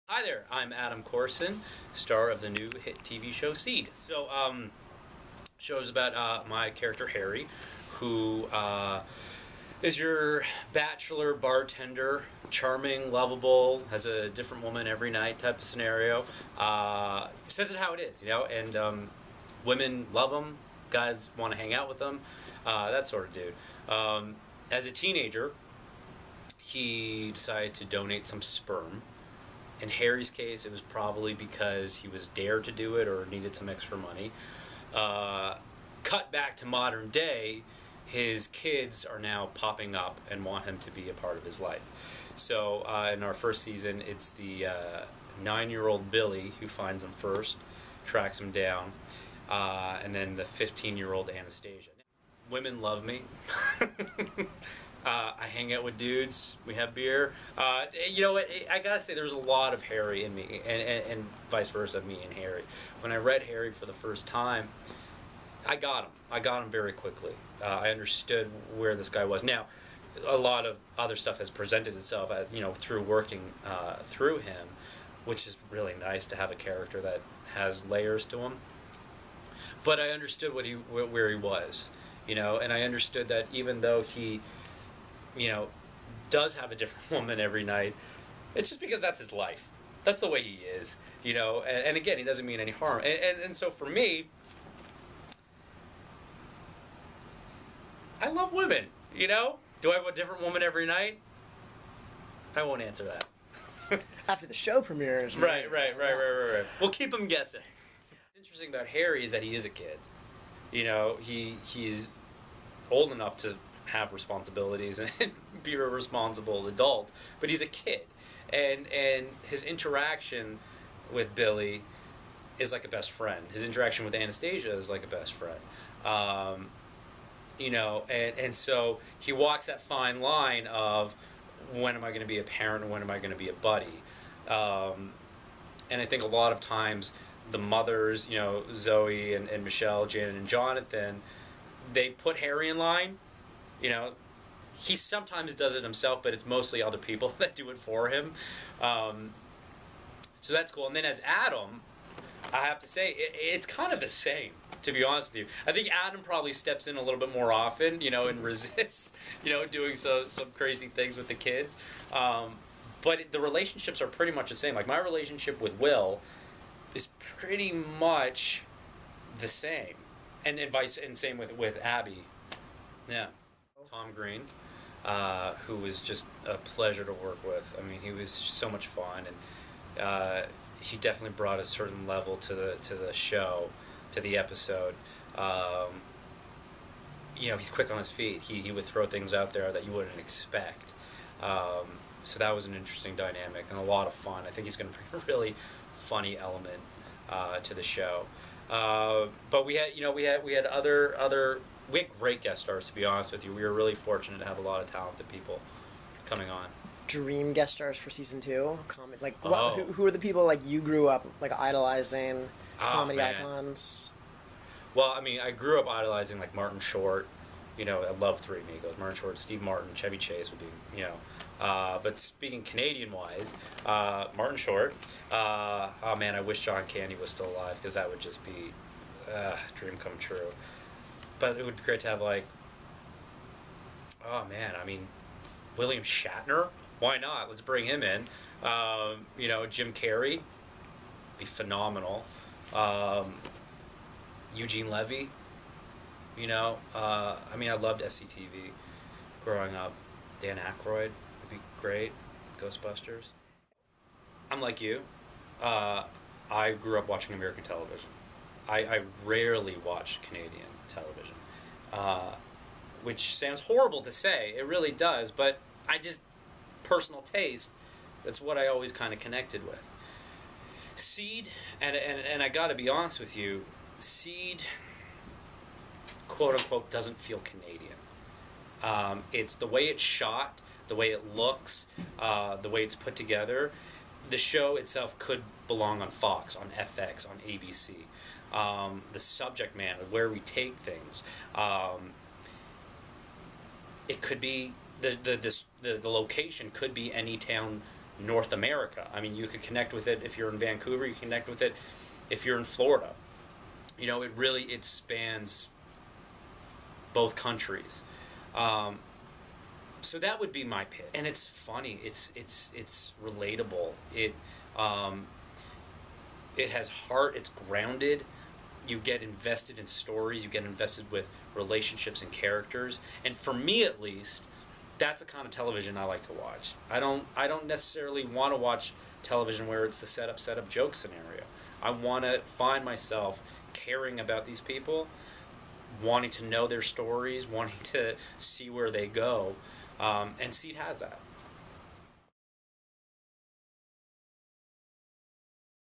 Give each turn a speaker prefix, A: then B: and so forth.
A: Hi there, I'm Adam Korson, star of the new hit TV show Seed. So, show's about my character Harry, who is your bachelor bartender, charming, lovable, has a different woman every night type of scenario. Says it how it is, and women love him, guys want to hang out with him, that sort of dude. As a teenager, he decided to donate some sperm. In Harry's case, it was probably because he was dared to do it or needed some extra money. Cut back to modern day, his kids are now popping up and want him to be a part of his life. So in our first season, it's the 9-year-old Billy who finds him first, tracks him down, and then the 15-year-old Anastasia. Women love me. I hang out with dudes. We have beer. You know what? I gotta say, there's a lot of Harry in me, and vice versa, me and Harry. When I read Harry for the first time, I got him. I got him very quickly. I understood where this guy was. Now, a lot of other stuff has presented itself, as through working through him, which is really nice to have a character that has layers to him. But I understood where he was, and I understood that even though he does have a different woman every night, it's just because that's his life. That's the way he is, and again, he doesn't mean any harm. And so for me, I love women, Do I have a different woman every night? I won't answer that.
B: After the show premieres.
A: Right. We'll keep them guessing. What's interesting about Harry is that he is a kid. He's old enough to have responsibilities and be a responsible adult, but he's a kid, and his interaction with Billy is like a best friend. His interaction with Anastasia is like a best friend, and so he walks that fine line of when am I going to be a parent and when am I going to be a buddy, and I think a lot of times the mothers, Zoe and Michelle, Janet and Jonathan, they put Harry in line. He sometimes does it himself, but it's mostly other people that do it for him. So that's cool. And then as Adam, I have to say, it's kind of the same, to be honest with you. I think Adam probably steps in a little bit more often, and resists, doing some crazy things with the kids. But the relationships are pretty much the same. Like, my relationship with Will is pretty much the same. And same with Abby. Yeah. Tom Green, who was just a pleasure to work with. I mean, he was so much fun, and he definitely brought a certain level to the show, to the episode. He's quick on his feet. He would throw things out there that you wouldn't expect. So that was an interesting dynamic and a lot of fun. I think he's going to bring a really funny element to the show. But we had other. We had great guest stars, to be honest with you. We were really fortunate to have a lot of talented people coming on.
B: Dream guest stars for season 2? Who are the people you grew up idolizing? Comedy icons.
A: Well, I mean, I grew up idolizing Martin Short. I love Three Amigos. Martin Short, Steve Martin, Chevy Chase would be But speaking Canadian-wise, Martin Short. Oh man, I wish John Candy was still alive, because that would just be a dream come true. But it would be great to have William Shatner. Why not? Let's bring him in. Jim Carrey, be phenomenal. Eugene Levy. I loved SCTV growing up. Dan Aykroyd would be great. Ghostbusters. I'm like you. I grew up watching American television. I rarely watch Canadian television, which sounds horrible to say. It really does, but personal taste, that's what I always kind of connected with. Seed, and I gotta be honest with you, Seed, quote-unquote, doesn't feel Canadian. It's the way it's shot, the way it looks, the way it's put together. The show itself could belong on Fox, on FX, on ABC. The subject matter, where we take things. It could be the location could be any town North America. I mean, you could connect with it if you're in Vancouver. You can connect with it if you're in Florida. You know, it spans both countries. So that would be my pick. And it's funny. It's relatable. It has heart. It's grounded. You get invested in stories. You get invested with relationships and characters. And for me, at least, that's the kind of television I like to watch. I don't necessarily want to watch television where it's the setup joke scenario. I want to find myself caring about these people, wanting to know their stories, wanting to see where they go, and Seed has that.